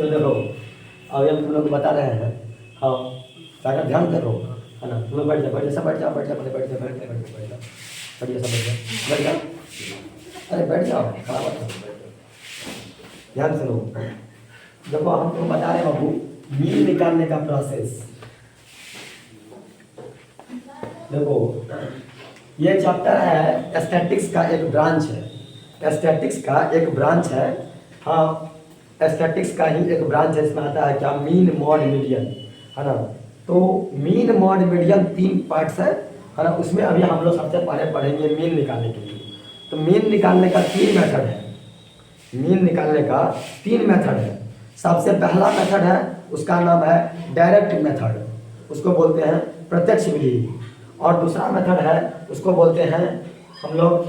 तो देखो अभी हम तुम लोग को बता रहे हैं। हाँ सागर ध्यान करो, है ना। तुम लोग बैठ जाओ, बैठ जा, सब बैठ जाओ, बैठ जाओ, बैठ जाओ, बैठ जाओ, बैठ जाओ, बैठ जाओ, बैठ जाओ, सब बैठ जाओ, बैठ जाओ, अरे बैठ जाओ, खड़ा मत हो। ध्यान सुनो, देखो हम तुम बता रहे हैं बाबू मीन निकालने का प्रोसेस। देखो ये चैप्टर है स्टैटिक्स का एक ब्रांच है, स्टैटिक्स का एक ब्रांच है। हाँ स्टैटिक्स का ही एक ब्रांच है, इसमें आता है क्या, मीन मॉड मीडियन, है ना। तो मीन मॉड मीडियन 3 पार्ट्स है ना। उसमें अभी हम लोग सबसे पहले पढ़ेंगे मीन निकालने के लिए। तो मीन निकालने का 3 मेथड है, मीन निकालने का 3 मेथड है। सबसे पहला मेथड है उसका नाम है डायरेक्ट मेथड, उसको बोलते हैं प्रत्यक्ष विधि। और दूसरा मेथड है उसको बोलते हैं हम लोग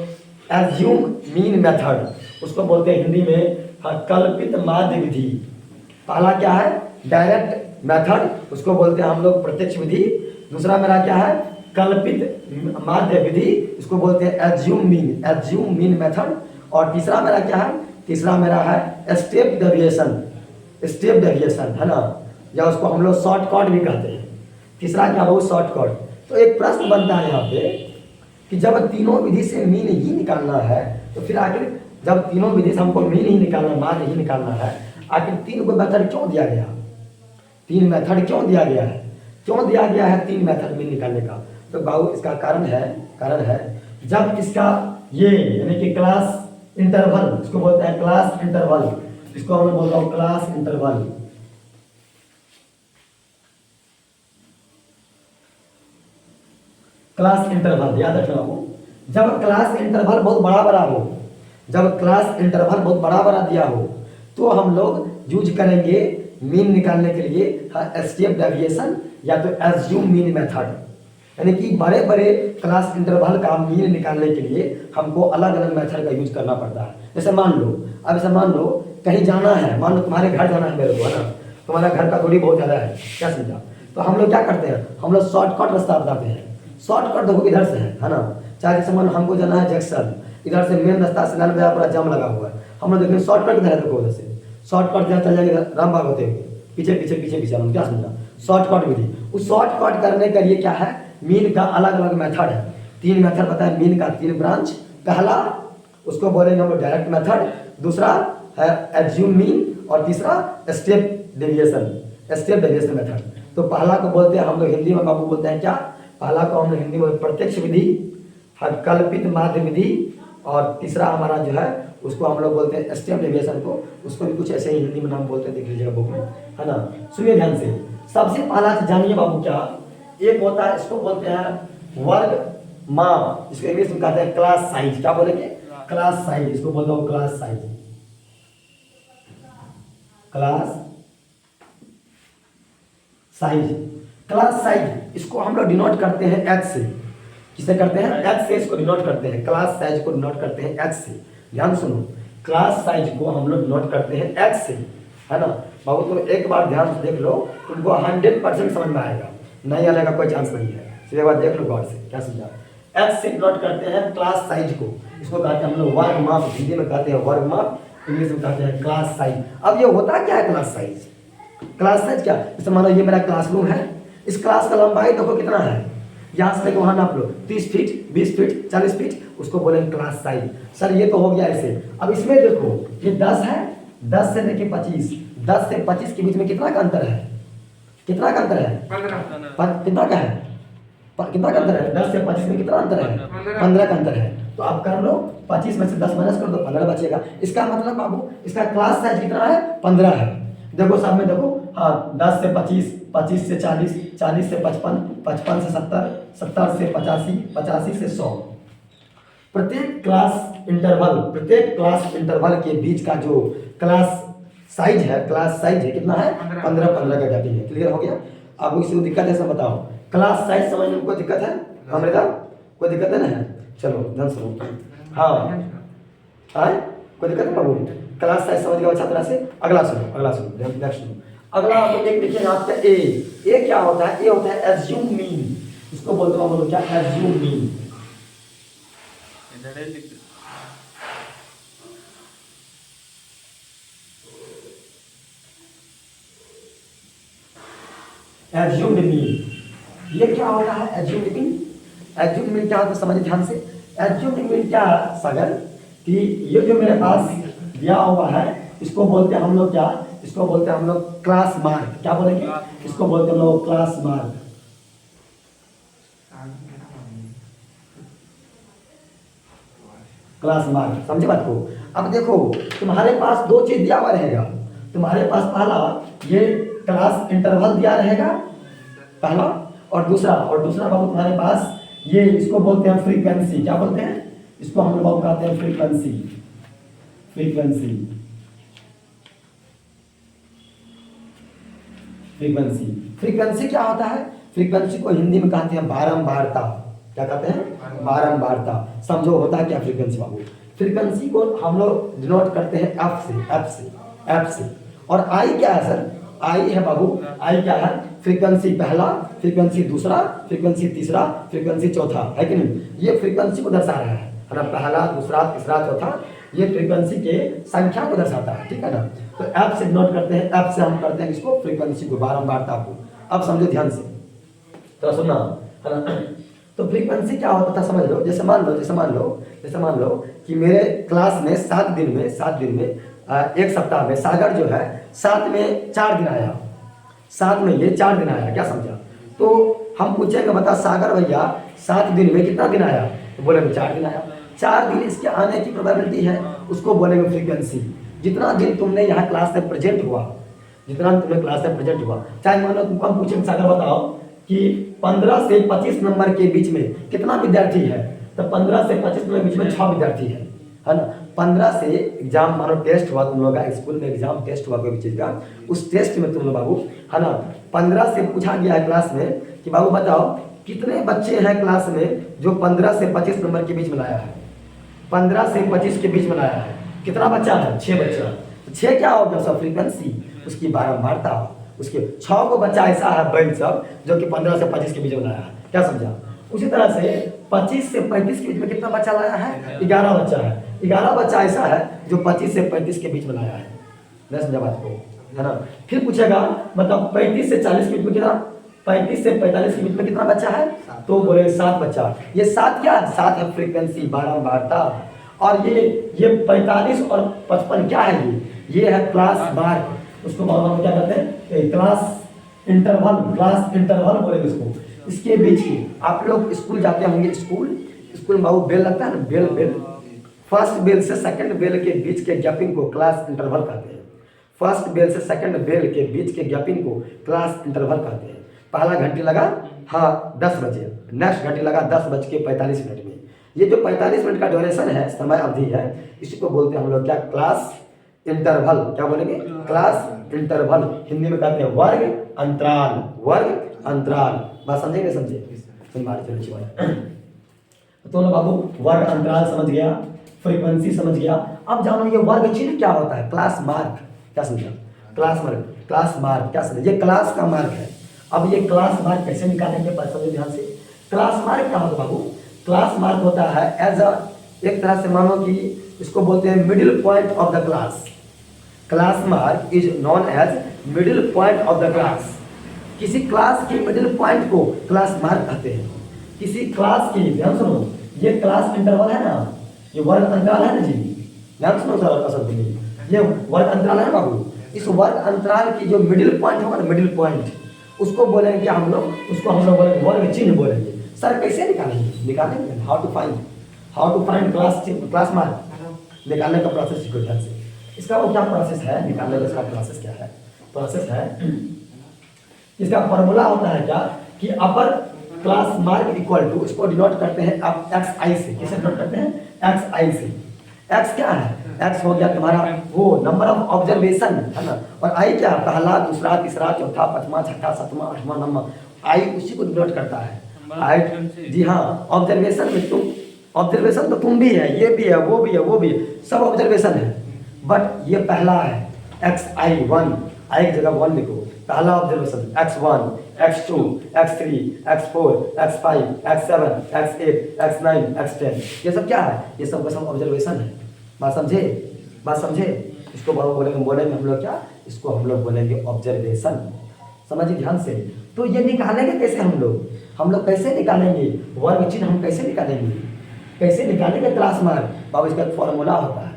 एज्यूम मीन मेथड, उसको बोलते हैं हिंदी में कल्पित माध्य विधि। पहला क्या है डायरेक्ट मेथड, उसको बोलते हैं हम लोग प्रत्यक्ष विधि। दूसरा मेरा क्या है कल्पित माध्य विधि, इसको बोलते हैं एज्यूम मीन मेथड। और तीसरा मेरा क्या है, तीसरा मेरा है स्टेप डेविएशन, है ना, या उसको हम लोग शॉर्टकट भी कहते हैं। तीसरा क्या हो शॉर्टकट। तो एक प्रश्न बनता है यहाँ पे कि जब तीनों विधि से मीन ही निकालना है तो फिर आखिर जब तीनों विधि से हमको मीन ही निकालना, मान ही निकालना है, आखिर 3 को मेथड क्यों दिया गया, 3 मेथड क्यों दिया गया है, क्यों दिया गया है 3 मेथड मीन निकालने का। तो बाबू इसका कारण है जब इसका ये यानी कि क्लास इंटरवल, इसको बोलते हैं क्लास इंटरवल, इसको हम बोलते हैं क्लास इंटरवल। क्लास इंटरवल याद रखना हो, जब क्लास इंटरवल बहुत बड़ा बड़ा हो, जब क्लास इंटरवल बहुत बड़ा बड़ा दिया हो तो हम लोग यूज करेंगे मीन निकालने के लिए स्टेप डेविएशन या तो एज्यूम मीन मेथड। यानी कि बड़े बड़े क्लास इंटरवल का मीन निकालने के लिए हमको अलग अलग मेथड का यूज करना पड़ता है। जैसे मान लो, अब ऐसे मान लो कहीं जाना है, मान लो तुम्हारे घर जाना है मेरे को, है ना, तुम्हारा घर का दूरी बहुत ज़्यादा है, क्या समझा। तो हम लोग क्या करते हैं, हम लोग शॉर्टकट रास्ता बताते हैं। शॉर्टकट देखो इधर से है ना, चाहे जैसे मान हमको जाना है जंक्शन, इधर से मेन रास्ता से लाल पूरा जाम लगा हुआ है, हम लोग देखें शॉर्टकट इधर है, देखो उधर से शॉर्टकट जहाँ चल जाएंगे राम बाग होते हुए पीछे पीछे पीछे पीछे, हम क्या समझा शॉर्टकट विधि। उस शॉर्टकट करने के लिए क्या है, मीन का अलग अलग मेथड है। 3 मेथड बताए मीन का, 3 ब्रांच। पहला उसको बोलेंगे हम लोग डायरेक्ट मेथड, दूसरा है एज्यूम मीन, और तीसरा स्टेप डेविएशन मेथड। तो पहला को बोलते हैं हम लोग हिंदी में बाबू बोलते हैं क्या, पहला को हम लोग हिंदी में प्रत्यक्ष विधि, कल्पित माध्य विधि, और तीसरा हमारा जो है उसको हम लोग बोलते हैं स्टेप डेविएशन को, उसको भी कुछ ऐसे ही हिंदी में नाम बोलते हैं, देख लीजिएगा बुक में, है ना। सुनिए ध्यान से, सबसे पहला जानिए बाबू क्या, एक होता है इसको बोलते हैं वर्ग माप, इसको इंग्लिश में कहते हैं क्लास साइज। क्या बोलेंगे, क्लास साइज, इसको बोलते हो class size, class size. Class size इसको हम लोग डिनोट करते हैं एच से, किसे करते हैं, एच से इसको डिनोट करते हैं, क्लास साइज को डिनोट करते हैं एच से। ध्यान सुनो, क्लास साइज को हम लोग डिनोट करते हैं एच से, है ना। बाबू तुम एक बार ध्यान से देख लो, तुमको 100% समझ में आएगा, नहीं आने का कोई चांस नहीं है। सीधे बात देख लो गौर से, क्या समझा। एच से डिनोट करते हैं क्लास साइज को, इसको कहते हैं हम लोग वर्ग माप, हिंदी में कहते हैं वर्ग माप, इंग्लिश में कहते हैं क्लास साइज। अब ये होता क्या है क्लास साइज, क्लास साइज क्या, जैसे मानो ये मेरा क्लासरूम है, इस क्लास का लंबाई देखो कितना है, यहाँ से लेकर वहाँ नाप लो, 30 फीट 20 फीट 40 फीट, उसको बोलेंगे क्लास साइज। सर ये तो हो गया ऐसे। अब इसमें देखो ये 10 है, 10 से लेके 25, 10 से 25 के बीच में कितना का अंतर है, कितना का अंतर है, 15 कितना का है, कितना का अंतर है, 10 से 25 में कितना अंतर है, 15 का अंतर है। तो आप कर लो 25 में से 10 माइनस कर दो, 15 बचेगा। इसका मतलब बाबू इसका क्लास साइज कितना है, 15 है। देखो सामने देखो, हाँ 10 से 25, 25 से 40, 40 से 55, 55 से 70, 70 से 85, 85 से 100। प्रत्येक क्लास इंटरवल के बीच का जो क्लास साइज है, कितना है, 15 का गैपिंग है। क्लियर हो गया। अब किसी को दिक्कत है सब बताओ, क्लास साइज समझने में कोई दिक्कत है अमृता, कोई दिक्कत है ना, चलो ध्यान सुनो। हाँ आए कोई दिक्कत है बाबू, क्लास साइज समझ गया छात्रा से। अगला सुनो नेक्स्ट सुनो। अगला आप एक देखिए आपका ए क्या होता है, ए होता है एज्यूम मीन, इसको बोलते हैं हम लोग क्या, एज्यूम मीन। Assumed mean. ये क्या होता है एज्यूम्ड मीन? एज्यूम्ड मीन क्या होता है समझिए ध्यान से। एज्यूम्ड मीन क्या है सागर कि ये जो मेरे पास दिया हुआ है इसको बोलते हैं हम लोग क्या, इसको बोलते हैं हम लोग क्लास मार्क। क्या बोलेंगे? इसको बोलते हैं हम लोग क्लास मार्क। क्लास मार्क, समझे बात को? अब देखो तुम्हारे पास दो चीज दिया हुआ रहेगा। तुम्हारे पास पहला ये क्लास इंटरवल दिया रहेगा पहला, और दूसरा बाबू तुम्हारे पास ये इसको बोलते हैं फ्रीक्वेंसी। क्या बोलते हैं? इसको हम लोग कहते हैं फ्रीक्वेंसी। फ्रीक्वेंसी फ्रीक्वेंसी फ्रीक्वेंसी क्या होता है? फ्रीक्वेंसी को हिंदी में कहते हैं बारंबारता। क्या कहते हैं? बारंबारता। समझो होता है क्या फ्रीक्वेंसी बाबू? फ्रीक्वेंसी को हम लोग डिनोट करते हैं एफ से। और आई क्या है सर? आई है बाबू, आई क्या है? फ्रीक्वेंसी पहला, फ्रीक्वेंसी दूसरा, फ्रीक्वेंसी तीसरा, फ्रीक्वेंसी चौथा, है कि नहीं? ये फ्रीक्वेंसी को दर्शा रहा है ना, पहला दूसरा तीसरा चौथा, ये फ्रीक्वेंसी के संख्या को दर्शाता है, ठीक है ना? तो एफ से डिनोट करते हैं, एफ से हम करते हैं इसको फ्रीक्वेंसी को, बारंबारता को। अब समझो ध्यान से, तो सुनना है ना। तो फ्रीक्वेंसी क्या होता था समझ लो। जैसे मान लो कि मेरे क्लास में 7 दिन में एक सप्ताह में सागर जो है 7 में 4 दिन आया, 7 में ये 4 दिन आया। क्या समझा? तो हम पूछेंगे बता सागर भैया 7 दिन में कितना दिन आया? तो बोलेंगे 4 दिन आया। 4 दिन इसके आने की प्रोबेबिलिटी है, उसको बोलेंगे फ्रीक्वेंसी। जितना दिन तुमने यहाँ क्लास में प्रेजेंट हुआ, चाहे मान लो तुमको हम पूछेंगे सागर बताओ कि 15 से 25 नंबर के बीच में कितना विद्यार्थी है? तो 15 से 25 नंबर के बीच में 6 विद्यार्थी है ना। 15 से एग्जाम मानो टेस्ट हुआ तुम लोग का, स्कूल में एग्जाम टेस्ट हुआ कोई भी चीज़ का, उस टेस्ट में तुम लोग बाबू है ना 15 से पूछा गया है क्लास में कि बाबू बताओ कितने बच्चे हैं क्लास में जो 15 से 25 नंबर के बीच में लाया है? 15 से 25 के बीच में लाया है। कितना बच्चा है? 6 बच्चा। 6 क्या हो गया? सब फ्रीक्वेंसी, उसकी बारंबारता। उसके 6 को बच्चा ऐसा है बैल सब जो कि 15 से 25 के बीच में लाया है। क्या समझा? उसी तरह से 25 से 35 के बीच में कितना बच्चा लाया है? 11 बच्चा है। 11 बच्चा ऐसा है जो 25 से 35 के बीच में लाया है। मैं समझा बात को, है ना? फिर पूछेगा मतलब 35 से 40 के बीच में कितना, 35 से 45 के बीच में कितना बच्चा है? तो बोले 7 बच्चा। ये 7 क्या है? 7 है फ्रीक्वेंसी, बारंबारता। और ये 45 और 55 क्या है? ये है क्लास मार्क। उसको हम क्या कहते हैं? क्लास इंटरवल बोलेंगे इसको। इसके बीच की आप लोग स्कूल जाते होंगे, स्कूल में बाबू बेल लगता है ना, बेल फर्स्ट बेल से सेकंड बेल के बीच के गैपिंग को क्लास इंटरवल कहते हैं। फर्स्ट बेल से सेकंड बेल के बीच के गैपिंग को क्लास इंटरवल कहते हैं। पहला घंटी लगा 10 बजे, नेक्स्ट घंटी लगा 10:45 में। ये जो 45 मिनट का ड्यूरेशन है, समय अवधि है, इसी को बोलते हैं हम लोग क्या? Class interval. क्या बोलेंगे? Class interval. हिंदी में कहते हैं वर्ग अंतराल। बात समझे नहीं समझे? तो बाबू वर्ग अंतराल समझ गया, फ्रीक्वेंसी समझ गया। अब जानो ये वर्ग चिन्ह क्या होता है? Class mark. क्या समझा? क्लास मार्क क्या समझे? ये क्लास का मार्क है। अब ये क्लास मार्क कैसे निकालेंगे? समझो ध्यान से। क्लास मार्क क्या होता है बाबू? क्लास मार्क होता है एक तरह से मानो कि इसको बोलते हैं middle point of the class. Class mark is known as middle point of the class. किसी क्लास के मिडिल पॉइंट को क्लास मार्क कहते हैं। किसी क्लास की, ध्यान सुनो, ये क्लास इंटरवल है ना, ये वर्ग अंतराल है ना जी, ध्यान सुनो सर, ये वर्ग अंतराल है बाबू। इस वर्ग अंतराल की जो मिडिल पॉइंट होगा ना, मिडिल पॉइंट, उसको बोलेंगे क्या हम लोग? उसको हम लोग बोलेंगे वर्ग चिन्ह बोलेंगे। सर कैसे निकालेंगे? How to find class mark. निकालने का प्रोसेस सीखो ध्यान से। इसका वो क्या प्रोसेस है निकालने का? इसका प्रोसेस क्या है? प्रोसेस है, इसका फॉर्मूला होता है क्या कि upper class mark equal to, इसको डिनोट करते हैं आप XI से। किसे डिनोट करते हैं? XI से। X क्या है? X हो गया तुम्हारा वो नंबर ऑफ ऑब्जर्वेशन, है ना। और I क्या? पहला दूसरा तीसरा चौथा पांचवा छठा सातवां आठवां नंबर, I उसी को डिनोट करता है। जी हाँ, ऑब्जर्वेशन में ऑब्जर्वेशन तो तुम भी है, ये भी है, वो भी है, सब ऑब्जर्वेशन है। बट ये पहला है XI1, I की जगह 1 लिखो। पहला observation X1, X2, X3, X4, X5, X7, X8, X9, X10, ये सब क्या है? ये सब का सब ऑब्जर्वेशन है। बात समझे? इसको बोलेंगे हम लोग क्या? इसको हम लोग बोलेंगे ऑब्जर्वेशन। समझिए ध्यान से। तो ये निकालेंगे कैसे हम लोग कैसे निकालेंगे वर्ग चिन्ह, हम कैसे निकालेंगे, कैसे निकालेंगे क्लास मार्क? बाबू इसका एक फॉर्मूला होता है,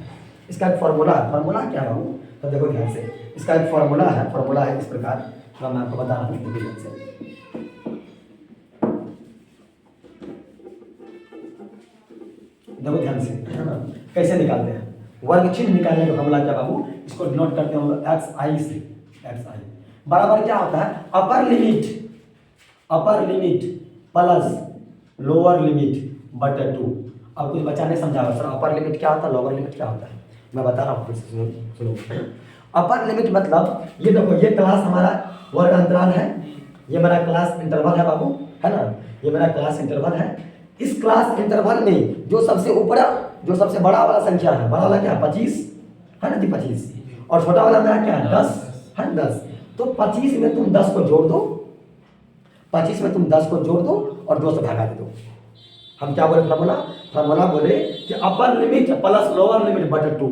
इसका एक फॉर्मूला क्या है बाबू? तो देखो ध्यान से, इसका एक फॉर्मूला है इस प्रकार, मैं आपको बता रहा हूँ ध्यान से। देखो ध्यान से, है ना, कैसे निकालते हैं वर्ग चिन्ह निकालने का फॉर्मूला क्या बाबू? इसको डिनोट करते हैं हम लोग एक्स आई से। एक्स आई बराबर क्या होता है? अपर लिमिट प्लस लोअर लिमिट बटे 2। अब कुछ बच्चा नहीं समझा सर अपर लिमिट क्या होता है, लोअर लिमिट क्या होता है? मैं बता रहा हूँ, फिर से सुनो। अपर लिमिट मतलब ये देखो, ये क्लास हमारा वर्ग अंतराल है, ये मेरा क्लास इंटरवल है बाबू, है ना, ये मेरा क्लास इंटरवल है। इस क्लास इंटरवल में जो सबसे ऊपर, जो सबसे बड़ा वाला संख्या है, बड़ा वाला क्या है? 25 है ना जी, 25, और छोटा वाला मेरा क्या है? 10 है, 10। तो 25 में तुम 10 को जोड़ दो, 25 में तुम 10 को जोड़ दो और 2 से भगा दे दो। हम क्या बोले फॉर्मूला बोले कि upper limit plus lower limit बटे 2।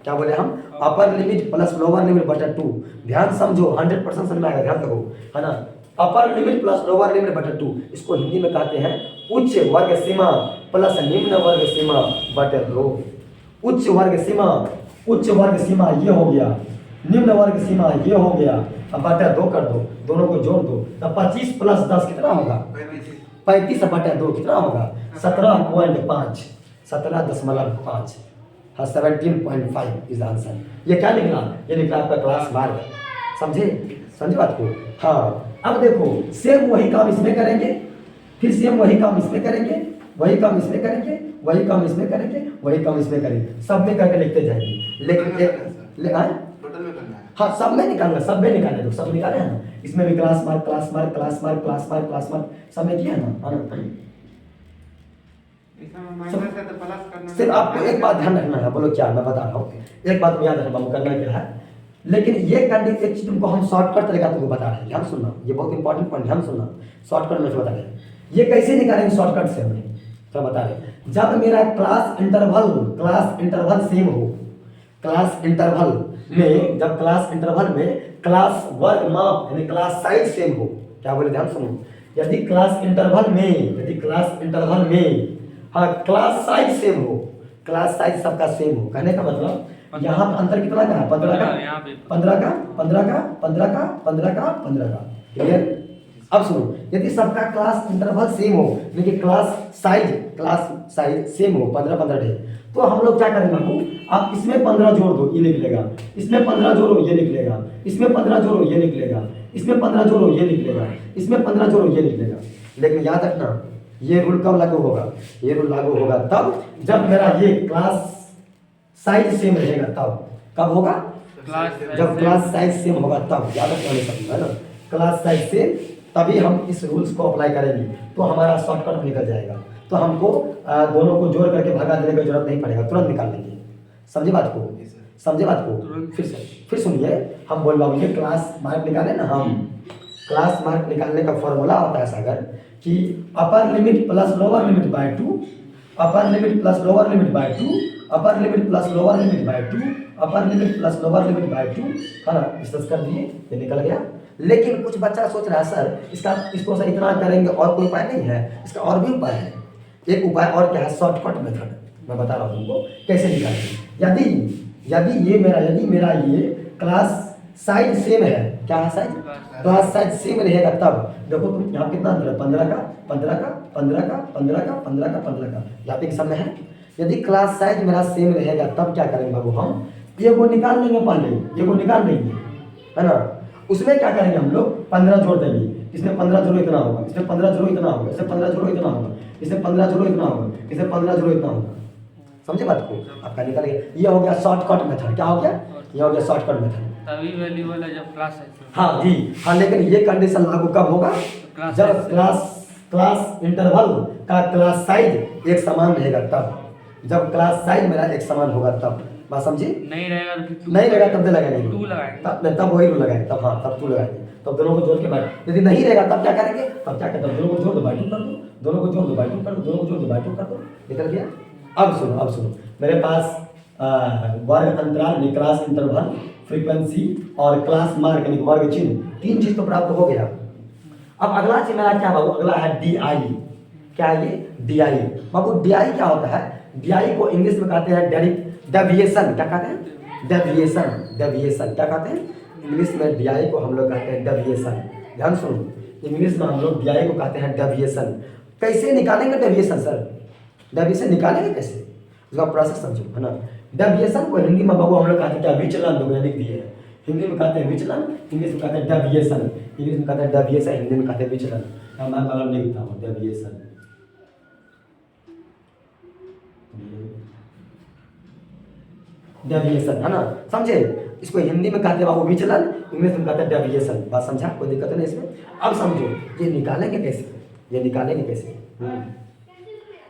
क्या बोले हम? अपर लिमिट प्लस लोअर लिमिट बटे 2। ध्यान समझो, 100% समझ में आएगा, ध्यान रखो, है ना। अपर लिमिट प्लस लोअर लिमिट बटे 2, इसको हिंदी में कहते हैं उच्च वर्ग सीमा प्लस निम्न वर्ग सीमा बटे 2। उच्च वर्ग सीमा ये हो गया, निम्न वर्ग सीमा ये हो गया, अब बटे 2 कर दो, दोनों को जोड़ दो, तब 25 प्लस 10 कितना होगा? 35 बटे 2 कितना होगा? 17.5, 17.5, हाँ 17.5 इज आंसर। ये क्या निकला? ये निकला आपका क्लास मार्क। समझे बात को? हाँ, अब देखो सेम वही काम इसमें करेंगे, फिर सेम वही काम इसमें करेंगे, वही काम इसमें करेंगे, वही काम इसमें करेंगे, वही काम इसमें करेंगे, सब में करके लिखते जाएंगे। लेकिन टोटल में करना है। हाँ, सब में निकालना, सब में निकालने दो, सब निकाले हैं ना। इसमें भी class mark class mark class mark class mark class mark सब में किया है ना। सिर्फ आपको एक बात ध्यान रखना है, बोलो क्या? मैं बता रहा हूँ, एक बात याद रखना, करना क्या है, लेकिन ये कंडीशन एक चीज तुमको हम शॉर्टकट तरीका तुमको बता रहे हैं, ध्यान सुनना, ये बहुत इंपॉर्टेंट पॉइंट, ध्यान सुनना, शॉर्टकट में से बता रहे हैं। ये कैसे निकालेंगे शॉर्टकट से हमें तो बता रहे, जब मेरा क्लास इंटरवल सेम हो, क्लास इंटरवल में, जब क्लास इंटरवल में क्लास वर्ग माप यानी क्लास साइज सेम हो। क्या बोले? ध्यान सुनो, यदि क्लास इंटरवल में हाँ क्लास साइज सेम हो, क्लास साइज सबका सेम हो, कहने का मतलब यहाँ पर अंतर कितना का है? 15 का। क्लियर? अब सुनो, यदि सबका क्लास इंटरवल सेम हो लेकिन क्लास साइज सेम हो 15 डे, तो हम लोग क्या करेंगे बाबू? आप इसमें 15 जोड़ दो, ये निकलेगा, इसमें 15 जोड़ो, ये निकलेगा, इसमें 15 जोड़ो, ये निकलेगा, इसमें 15 जोड़ो, ये निकलेगा, इसमें 15 जोड़ो, ये निकलेगा। लेकिन याद रखना, ये रूल कब लागू होगा? ये रूल लागू होगा तब जब मेरा ये क्लास साइज सेम रहेगा, तब कब होगा? जब क्लास साइज सेम होगा तब, याद रखना है ना, क्लास साइज सेम, तभी हम इस रूल्स को अप्लाई करेंगे, तो हमारा शॉर्टकट निकल जाएगा। तो हमको दोनों को जोड़ करके भगा देने की जरूरत नहीं पड़ेगा, तुरंत निकाल लेंगे। समझे बात को? फिर सुनिए, हम बोल रहा हूँ ये क्लास मार्क निकाले ना, हम क्लास मार्क निकालने का फॉर्मूला होता है सागर कि upper limit plus lower limit by 2, upper limit plus lower limit by 2, upper limit plus lower limit by 2, upper limit plus lower limit by 2, है ना। डिस्कस कर दिए, ये निकल गया। लेकिन कुछ बच्चा सोच रहा है सर इसको सर इतना करेंगे और कोई उपाय नहीं है? इसका और भी उपाय है। एक उपाय और क्या है? शॉर्टकट मेथड मैं बता रहा हूँ तुमको कैसे निकालेंगे। यदि मेरा ये क्लास साइज सेम है, क्या है साइज? क्लास साइज सेम रहेगा तब देखो तुम यहाँ कितना अंतर है? 15 का, 15 का, 15 का, 15 का, 15 का, 15 का, यहाँ पे सब में है। यदि क्लास साइज मेरा सेम रहेगा तब क्या करेंगे बाबू? हम ये को निकाल लेंगे, पहले ये को निकाल लेंगे, है ना। उसमें क्या करेंगे हम लोग? 15 जोड़ देंगे, इसमें 15 जोड़ो इतना होगा, इसमें 15 जोड़ो इतना होगा, इसमें 15 जोड़ो इतना होगा, इसमें 15 जोड़ो इतना होगा, इसमें 15 जोड़ो इतना होगा। समझे बात को? आपका निकल गया। ये हो गया शॉर्टकट मेथड। क्या हो गया? ये हो गया शॉर्टकट मेथड। तभी वैल्यू वाला जब क्लास साइज, हाँ जी, हाँ, लेकिन ये कंडीशन लागू कब होगा? जब क्लास इंटरवल का क्लास साइज एक समान रहेगा तब, जब क्लास साइज मेरा एक समान होगा तब। बात समझी? नहीं रहेगा तो फिर नहीं रहेगा तब लगाएंगे 2 लगाएंगे, तब वही रूल लगाएंगे, तब हाँ तब 2 लगाएंगे, तब दोनों को जोड़ के बाद। यदि नहीं रहेगा तब क्या करेंगे? तब क्या करते हैं? दोनों को जोड़ दो, बाय 2 कर दो, दोनों को जोड़ दो, बाय 2 कर दो, दोनों को जोड़ दो, बाय 2 कर दो, निकल गया। अब सुनो, मेरे पास वर्ग अंतराल यानी क्लास इंटरवल, फ्रीक्वेंसी और क्लास मार्क यानी वर्ग चिन्ह, 3 चीज तो प्राप्त हो गया। अब अगला चीज मेरा क्या बाबू, अगला है डी आई। क्या है ये, D I. Babu D I क्या होता है, डी आई को इंग्लिश में कहते हैं डेविएशन। क्या कहते हैं, डेविएशन। डेविएशन क्या कहते हैं, इंग्लिश में डी आई को हम लोग कहते हैं डेविएशन। ध्यान सुनो, इंग्लिश में हम लोग डी आई को कहते हैं डेविएशन। कैसे निकालेंगे डेविएशन सर, डेविएशन निकालेंगे कैसे, उसका प्रोसेस समझो, है ना। डेविएशन को हिंदी में बाबू हम लोग कहते हैं क्या, विचलन। लोग लिख दिए हैं, हिंदी में कहते हैं विचलन, इंग्लिश में कहते हैं डेविएशन। इंग्लिश में कहते हैं डेविएशन, हिंदी में कहते हैं विचलन। मैं कलम लिखता हूँ डेविएशन। डेविएशन है ना, समझे। इसको हिंदी में कहते हैं बाबू विचलन, इंग्लिश में कहते हैं डेविएशन। बात समझा, कोई दिक्कत नहीं इसमें। अब समझो ये निकालेंगे कैसे, ये निकालेंगे कैसे।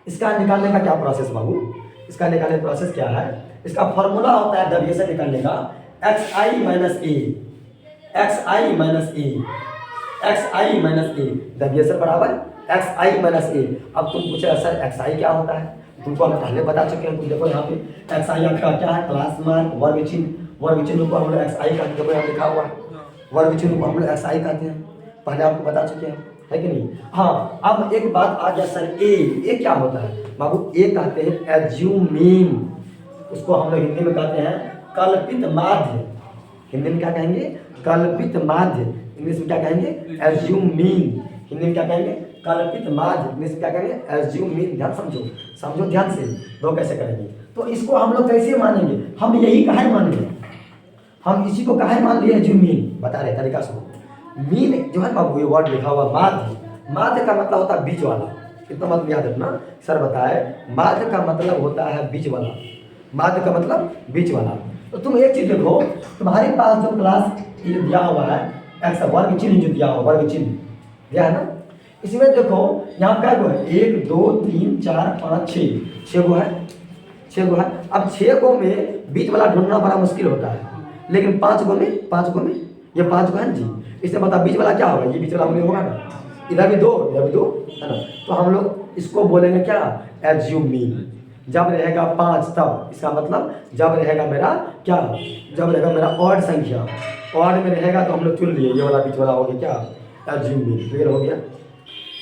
इसका निकालने का क्या प्रोसेस बाबू, इसका निकालने का प्रोसेस क्या है, इसका फॉर्मूला होता है डेविएशन निकालने का एक्स आई माइनस ए, एक्स आई माइनस ए, एक्स आई माइनस ए, डेविएशन बराबर एक्स आई माइनस ए। अब तुम पूछे सर एक्स आई क्या होता है, तुमको हम पहले बता चुके हैं। तुम देखो यहाँ पे एक्स आई आपका क्या है, क्लास मार्क वर्ग चिन्ह। वर्ग चिन्ह को हम लोग एक्स आई कहते हैं, यहाँ लिखा हुआ है वर्ग चिन्ह को हम लोग एक्स आई कहते हैं, पहले आपको बता चुके हैं, है कि नहीं। हाँ अब एक बात आ गया सर, ए क्या होता है बाबू, ए कहते हैं एज्यूमिंग, उसको हम लोग हिंदी में कहते हैं कल्पित माध्य। हिंदी में क्या कहेंगे, कल्पित माध्य। इंग्लिश में क्या कहेंगे, एज्यूमिंग। हिंदी में क्या कहेंगे, कल्पित माध्य। इंग्लिश में क्या कहेंगे, एज्यूमिंग। ध्यान समझो, समझो ध्यान से, दो कैसे करेंगे। तो इसको हम लोग कैसे मानेंगे, हम यही काहे मानेंगे, हम इसी को काहे मान लिए एज्यूमिंग, बता रहे तरीका सुनो। मीन जो है बाबू ये वर्ड लिखा हुआ माध्य, माध्य का मतलब होता है बीच वाला। कितना मतलब याद रखना, सर बताए माध्य का मतलब होता है बीच वाला, माध्य का मतलब बीच वाला। तो तुम एक चीज देखो, तुम्हारे पास जो क्लास ये दिया हुआ है एक्स वर्ग चिन्ह जो दिया हुआ, वर्ग चिन्ह दिया है ना, इसमें देखो यहाँ क्या गो है, 1 2 3 4 5 6 गो है, 6 गो है। अब 6 गो में बीच वाला ढूंढना बड़ा मुश्किल होता है, लेकिन 5 गो में ये 5 गो है ना जी, इससे बता बीच वाला क्या होगा, ये बीच वाला होगा ना, इधर भी 2 है ना। तो हम लोग इसको बोलेंगे क्या, एज्यूमिंग। जब रहेगा 5 तब, इसका मतलब जब रहेगा मेरा क्या, जब रहेगा मेरा ऑड संख्या, ऑड में रहेगा तो हम लोग चुन लिए ये वाला बीच वाला हो गया क्या, एज्यूमिंग। क्लियर हो गया।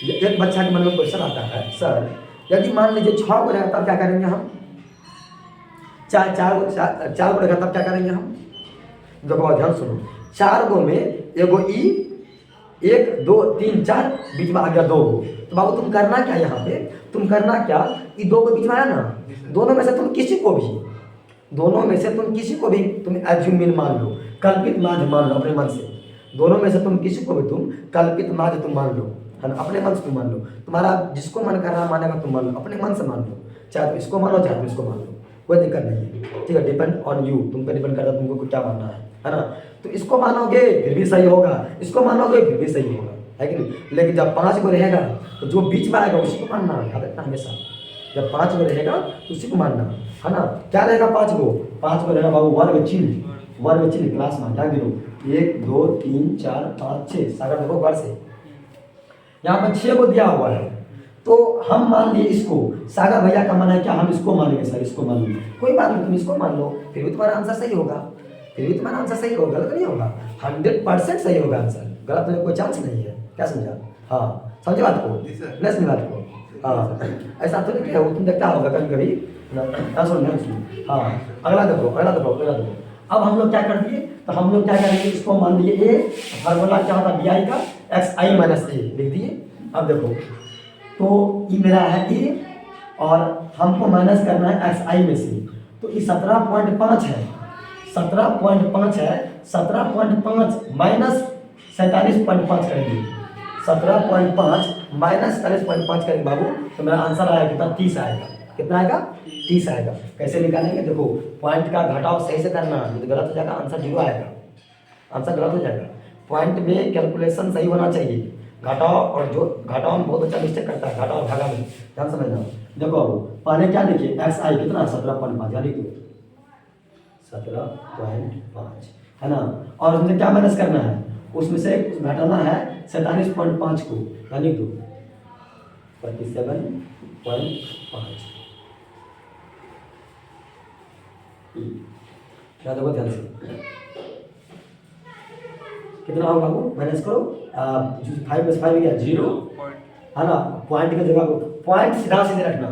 एक बच्चा के मन में क्वेश्चन आता है, सर यदि मान लीजिए 6 को रहेगा तब क्या करेंगे हम, 4 को रहेगा तब क्या करेंगे हम। देखो ध्यान सुनो, 4 गो में एगो ई 1 2 3 4 बीच में आ गया 2 गो, तो बाबू तुम करना क्या यहाँ पे, तुम करना क्या, ये 2 गो बीच में आया ना, दोनों में से तुम किसी को भी, दोनों में से तुम किसी को भी तुम एज्यूमिंग मान लो, कल्पित माध्य मान लो अपने मन से। दोनों में से तुम किसी को भी तुम कल्पित माध्य तुम मान लो, है ना, अपने मन से तुम मान लो। तुम्हारा जिसको मन कर रहा मानेगा तुम मान लो, अपने मन से मान लो, चाहे तुम इसको मानो चाहे तुम इसको मान लो, कोई दिक्कत नहीं है, ठीक है। डिपेंड ऑन यू, तुम पे डिपेंड करता है तुमको क्या मानना है ना। तो इसको मानोगे फिर भी सही होगा, इसको मानोगे फिर भी सही होगा, है कि नहीं। लेकिन जब 5 को रहेगा तो जो बीच में आएगा उसी को मानना, याद रखना हमेशा। जब 5 को रहेगा तो उसी को मानना, है ना। क्या रहेगा 5 को रहेगा बाबू वर्ग चिन्ह, वर्ग चिन्ह क्लास मान क्या गिनो 1 2 3 4 5 6, सागर देखो वर्ग से यहाँ पर 6 को दिया हुआ है, तो हम मान लिए इसको, सागर भैया का मन है क्या, हम इसको मानेंगे सर, इसको मान लो, कोई बात नहीं, तुम इसको मान लो, फिर भी तुम्हारा आंसर सही होगा, फिर भी तुम्हारा आंसर सही होगा, गलत नहीं होगा, 100% सही होगा आंसर, गलत होने कोई चांस नहीं है। क्या समझा, हाँ समझे बात को, नेक्स्ट बात को, हाँ ऐसा तो नहीं है, तुम देखता होगा कभी कभी। हाँ अगला देखो। अब हम लोग क्या कर दिए, तो हम लोग क्या करेंगे, इसको मान लिए ए, फार्मूला क्या होता है बी आई का, एक्स आई माइनस ए लिख दिए। अब देखो तो ये मेरा है ए और हमको माइनस करना है एक्स आई में से, तो ये 17.5 है, 17.5 है, 17.5 माइनस 47.5 करेंगे, 17.5 माइनस 47.5 करेंगे बाबू, तो मेरा आंसर आएगा कितना, 30 आएगा। कितना आएगा, 30 आएगा। कैसे निकालेंगे, देखो पॉइंट का घटाव सही से करना, तो गलत हो जाएगा, आंसर 0 आएगा, आंसर गलत हो जाएगा। पॉइंट में कैलकुलेशन सही होना चाहिए, घटाव और जो घटाव में बहुत अच्छा मिस्टेक करता है, घटाव भागा में, ध्यान समझना। देखो अब पहले क्या देखिए, एक्स आई कितना 17.5 यानी कि 17.5 है ना, और उसमें क्या माइनस करना है, उसमें से घटाना है 47.5 को, यानी कि 47.5 क्या देखो ध्यान से कितना होगा बाबू, माइनस करो। 5 + 5 गया 0, पॉइंट है ना। पॉइंट की जगह को पॉइंट सीधा सीधे रखना,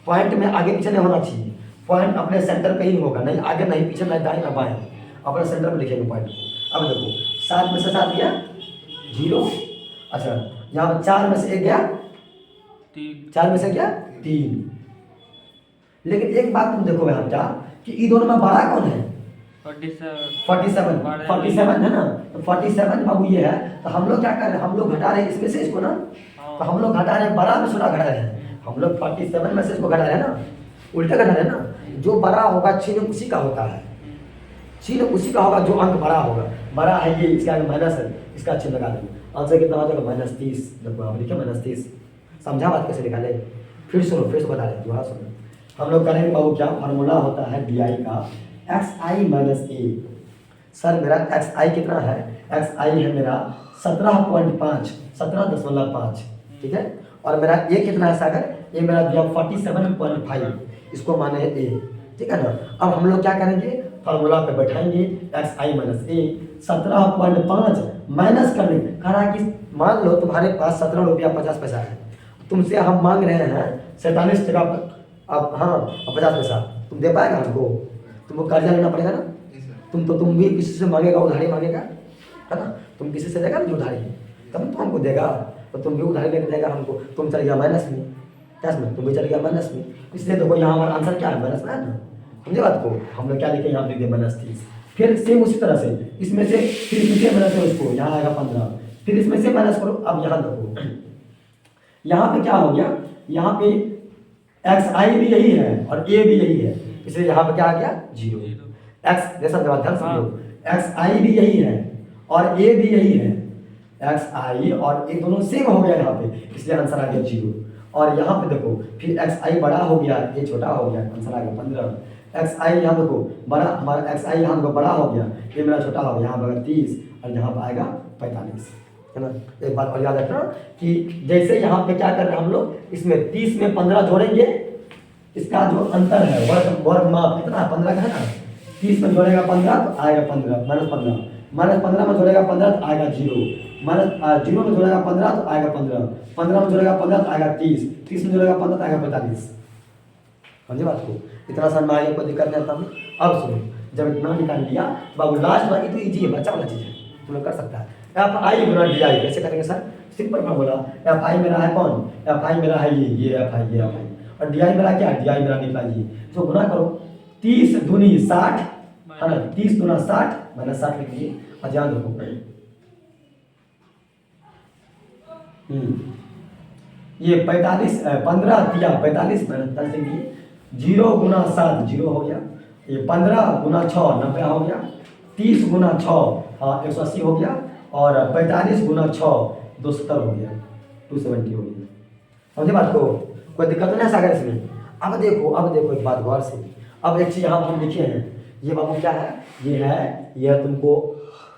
पॉइंट में आगे पीछे नहीं होना चाहिए, पॉइंट अपने सेंटर पे ही होगा, नहीं आगे नहीं पीछे नहीं दाएं ना बाएं, अपने सेंटर पे लिखेंगे पॉइंट। अब देखो 7 में से 7 गया 0, अच्छा यहाँ पर 4 में से 1 गया, 3 4 में से गया 3। लेकिन एक बात तुम देखो यहाँ क्या कि इन दोनों में बड़ा कौन है, 47 47 है ना। तो 47 बाबू ये है, तो हम लोग क्या कर रहे हैं, हम लोग घटा रहे हैं इसमें से इसको ना, तो हम लोग घटा रहे हैं बड़ा में छोटा घटा रहे हैं, हम लोग 47 में से इसको घटा रहे हैं ना, उल्टा घटा रहे हैं ना। जो बड़ा होगा चिन्ह उसी का होता है, चिन्ह उसी का होगा जो अंक बड़ा होगा। बड़ा है ये, इसका माइनस है, इसका चिन्ह लगा देंगे। आंसर कितना हो जाएगा, -30। देखो आप लिखे -30, समझा बात कैसे निकाले। फिर सुनो, फिर से बता रहे हैं, दोबारा सुनो। हम लोग करेंगे बाबू क्या फार्मूला होता है DI का, xi - a। सर मेरा xi कितना है, xi है मेरा 17.5, 17.5, ठीक है। और मेरा a कितना है सागर, ये मेरा दिया 47.5, इसको माने है a, ठीक है ना। अब हम लोग क्या करेंगे, फार्मूला पे बैठाएंगे xi - a, 17.5 माइनस कर देंगे। कह रहा है कि मान लो तुम्हारे पास 17 रुपया 50 पैसा है, तुमसे हम मांग रहे हैं 47 टका, अब हाँ अब 50 पैसा, तुम दे पाएगा हमको, तुमको कर्जा लेना पड़ेगा ना। तुम भी किसी से मांगेगा, उधारी मांगेगा, है ना। तुम किसी से देगा ना उधारी, तब तो हमको देगा, तो तुम भी उधारी लेके देगा हमको। तुम चल गया माइनस में, क्या समझ, तुम भी चल गया माइनस में। इसलिए देखो यहाँ हमारा आंसर क्या है, माइनस में है ना। समझे बात को, हम लोग क्या लिखे यहाँ लिख दिए -30। फिर सेम उसी तरह से इसमें से फिर इसमें माइनस करो, इसको यहाँ आएगा 15, फिर इसमें से माइनस करो। अब यहाँ देखो, यहाँ पे क्या हो गया, यहाँ पे xi भी यही है और a भी यही है, इसलिए यहाँ पे क्या आ गया 0। x जैसा जवाब ध्यान समझो, xi भी यही है और a भी यही है, xi और a दोनों सेम हो गया यहाँ पे, इसलिए आंसर आ गया 0। और यहाँ पे देखो फिर xi बड़ा हो गया, a छोटा हो गया, आंसर आ गया 15। xi यहाँ देखो बड़ा, हमारा xi यहाँ देखो बड़ा हो गया, a मेरा छोटा हो गया, यहाँ पर 30 और यहाँ पर आएगा 45, है ना। एक बात और याद रखना कि जैसे यहाँ पे क्या कर रहे हैं हम लोग, इसमें 30 में 15 जोड़ेंगे, इसका जो अंतर है वर्ग माप कितना है 15 का है ना। 30 में जोड़ेगा 15 तो आएगा 15, -15 में जोड़ेगा 15 तो आएगा 0, -0 में जोड़ेगा 15 तो आएगा 15, 15 में जोड़ेगा 15 तो आएगा 30, 30 में जोड़ेगा 15 तो आएगा 45। समझे बात को, इतना समझ में आगे कोई दिक्कत नहीं आता। अब सुनो, जब इतना निकाल लिया बाबू, लास्ट वाली तो इजी है, बच्चा वाला चीज़ है, तुम लोग कर सकता है। fi गुना di कैसे करेंगे सर, सिंपल फार्मूला। fi मेरा है कौन, fi मेरा है ये fi, ये fi, और di मेरा क्या है, di मेरा निकला ये, तो गुना करो 30 दूनी 60, है ना, 30 दूना 60 -60 लिख लीजिए। और ध्यान रखो ये 45 15 दिया 45 -10 लिख लीजिए। 0 गुना 7 0 हो गया, ये 15 गुना 6 90 हो गया, 30 गुना 6 180 हो गया, और 45 गुना 6 270 हो गया, 270 हो गया। समझे बात को, कोई दिक्कत नहीं है सागर इसमें। अब देखो एक बात गौर से, अब एक चीज़ यहाँ हम लिखे हैं, ये बाबू क्या है, यह तुमको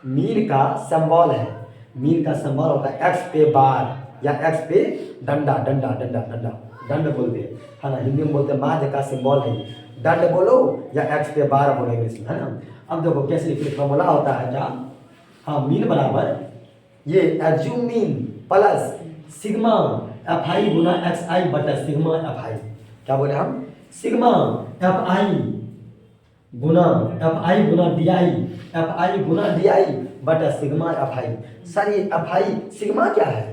मीन का सिंबल है। मीन का सिंबल होता है x पे बार या x पे डंडा, दंड बोलते हैं, है ना। हिंदी में बोलते हैं माध्य का सिंबल है, दंड बोलो या x पे बार बोलो इंग्लिश में, है ना। अब देखो कैसे लिखने फॉर्मूला होता है क्या, हाँ मीन बराबर ये assume mean plus sigma fi गुना xi बटा सिग्मा fi। क्या बोले हम, सिग्मा fi गुना di बटा सिग्मा fi। सर ये fi सिग्मा क्या है,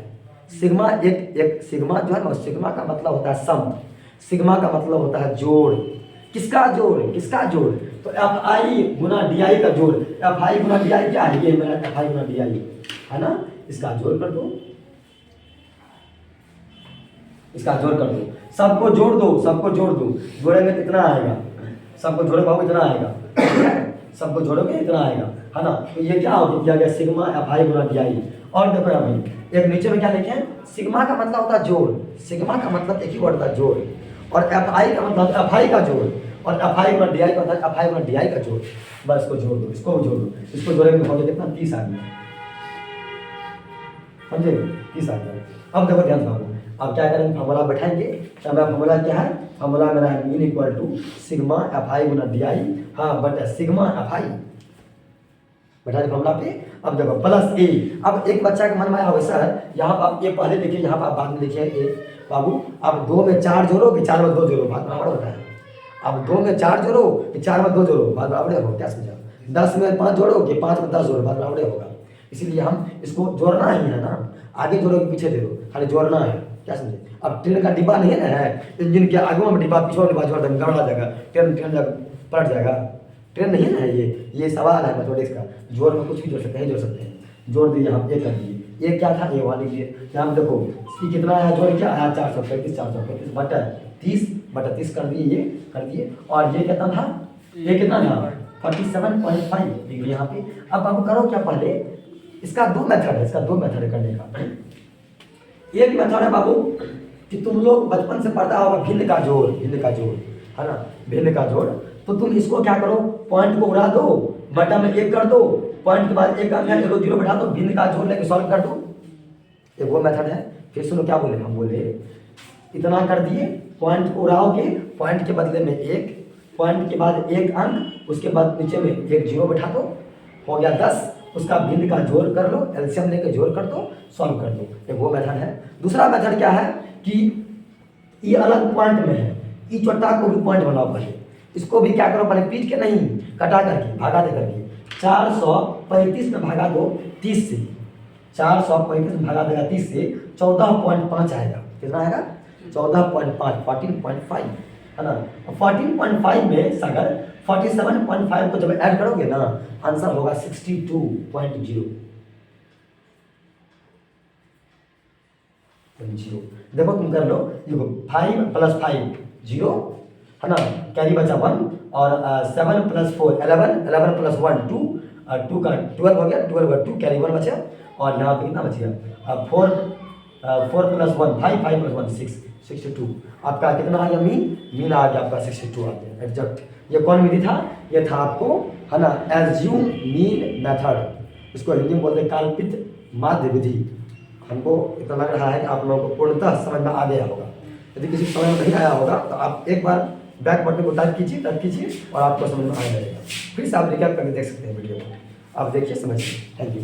सिग्मा एक सिग्मा जो है ना, सिग्मा का मतलब होता है सम, सिग्मा का मतलब होता है जोड़। किसका जोड़, तो fi गुना di का जोड़। fi गुना di क्या है, ये मेरा fi गुना di है ना, इसका जोड़ कर दो, सबको जोड़ दो, जोड़ेंगे तो इतना आएगा, सबको जोड़े बाबू इतना आएगा, सबको जोड़ोगे इतना आएगा, है ना। तो ये क्या हो गया सिग्मा fi गुना di। और देखो अभी एक नीचे में क्या लिखे हैं, सिग्मा का मतलब होता है जोड़, सिग्मा का मतलब एक ही वर्ड होता है जोड़, और fi का मतलब fi का जोड़, और fi गुना di का मतलब fi गुना di का जोड़। बस इसको जोड़ दो, इसको जोड़ दो, इसको जोड़ेंगे तो हो गया कितना 30 आ गया, समझे 30 आ गया। अब देखो ध्यान से, अब क्या करेंगे, फॉर्मूला बैठाएंगे। तो हमारा फॉर्मूला क्या है, फॉर्मूला मेरा है mean equal to sigma F I गुना डी आई, हाँ बट सिग्मा एफ आई बैठा दे फॉर्मूला पे। अब देखो प्लस ए, अब एक बच्चा के मन में आया होगा सर यहाँ पर आप ए पहले लिखिए, यहाँ पर आप बाद में लिखिए ए। बाबू आप 2 में 4 जोड़ो कि 4 में 2 जोड़ो, बात बराबर होता है। अब 2 में 4 जोड़ो कि 4 में 2 जोड़ो, बात बराबर होगा, क्या समझा। 10 में 5 जोड़ो कि 5 में 10 जोड़ो, बात बराबर होगा। इसीलिए हम इसको जोड़ना ही है ना, आगे जोड़ो कि पीछे दे दो, खाली जोड़ना है, क्या समझे। अब ट्रेन का डिब्बा नहीं है ना, इंजन के आगे में डिब्बा पीछे डिब्बा जोड़ देंगे गड़बड़ा जाएगा, ट्रेन पलट जाएगा। ट्रेन नहीं है ना ये सवाल है मैथमेटिक्स का। जोड़ में कुछ भी जोड़ सकते हैं, जोड़ सकते हैं। जोड़ दिए हम ए कर दिए, ये क्या था ए वाली लिए। यहाँ देखो ये कितना आया, जोड़ क्या आया 435 बटा 30 कर दिए, ये कर दिए। और ये कितना था, ये कितना था 47.5 डिग्री यहाँ पे। अब आपको करो क्या, पहले इसका 2 मेथड है, इसका 2 मेथड है करने का। एक मेथड है बाबू कि तुम लोग बचपन से पढ़ता होगा भिन्न का जोड़, है ना, भिन्न का जोड़। तो तुम इसको क्या करो, पॉइंट को उड़ा दो, बटा में 1 कर दो, पॉइंट के बाद 1 अंक है 0 बैठा दो, भिन्न का जोड़ लेके सॉल्व कर दो। एक वो मेथड है। फिर सुनो क्या बोले, हम बोले इतना कर दिए, पॉइंट को उड़ाओगे, पॉइंट के बदले में 1, पॉइंट के बाद 1 अंक, उसके बाद नीचे में 1 0 बैठा दो, हो गया 10। उसका भिन्न का जोड़ कर लो, एलसीएम लेके जोड़ कर दो, सॉल्व कर दो। एक वो मेथड है। दूसरा मेथड क्या है कि ये अलग पॉइंट में है, ई छोटा को भी पॉइंट बनाओ पहले, इसको भी क्या करो पहले पीट के नहीं, कटा करके, भागा दे करके 435 में भागा दो 30 से, 435 में भागा देगा 30 से 14.5 आएगा। कितना आएगा 14.5, 14.5 है ना। 14.5 में अगर 47.5 को जब ऐड करोगे ना, आंसर होगा 62.0। देखो तुम कर लो, देखो 5 + 5 0 है ना, कैरी बचा 1, और 7 + 4 11, 11 + 1 2, 2 का 12 हो गया, 12 का 2 कैरी 1 बचा, और यहाँ पे कितना बच गया 4 + 1 5, 5 + 1 6, 62। आपका कितना आ गया, मीन आ गया आपका 62 आ गया एग्जैक्ट। ये कौन विधि था, ये था आपको है ना एज्यूम मीन मेथड, इसको हिंदी में बोलते हैं कल्पित माध्य विधि। हमको इतना लग रहा है कि आप लोगों को पूर्णतः समझ में आ गया होगा। यदि किसी समझ में नहीं आया होगा तो आप एक बार बैक बटन को टाइप कीजिए और आपको समझ में आने लगेगा। फिर से आप रिकैप करके देख सकते हैं वीडियो को, आप देखिए समझिए। Thank you.